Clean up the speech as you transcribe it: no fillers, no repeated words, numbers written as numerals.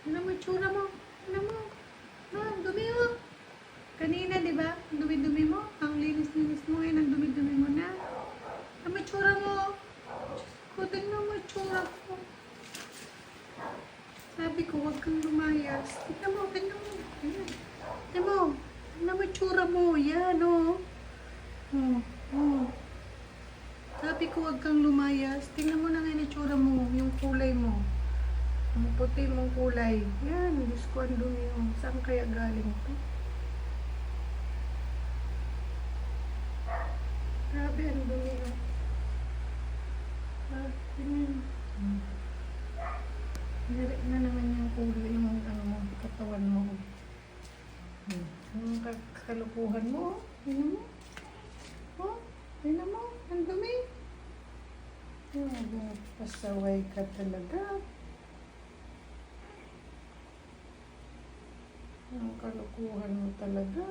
Tingnan mo yung tsura mo. Tingnan mo. Ang dumi mo. Kanina, di ba? Ang dumi-dumi mo. Ang linis-linis mo. Ngayon, ang dumi-dumi mo na. Tingnan mo yung tsura mo. Tingnan mo yung tsura mo. Sabi ko, huwag kang lumayas. Tingnan mo, tingnan mo. Ayan. Tingnan mo. Tingnan mo yung tsura mo. Yan, oh. Oh, oh. Sabi ko, huwag kang lumayas. Tingnan mo na ngayon yung tsura mo. Yung kulay mo. Ang puti mong kulay. Yan, Diyos ko, ang dumi mo. Saan kaya galing to? Grabe, ang dumi mo. Tingnan. Dili na naman yung kulay yung ano, katawan mo. Yung kalukuhan mo. Tingnan mo. Oh, tingnan mo. Ang dumi. Pasaway ka talaga. Ang kalukuhan mo talaga.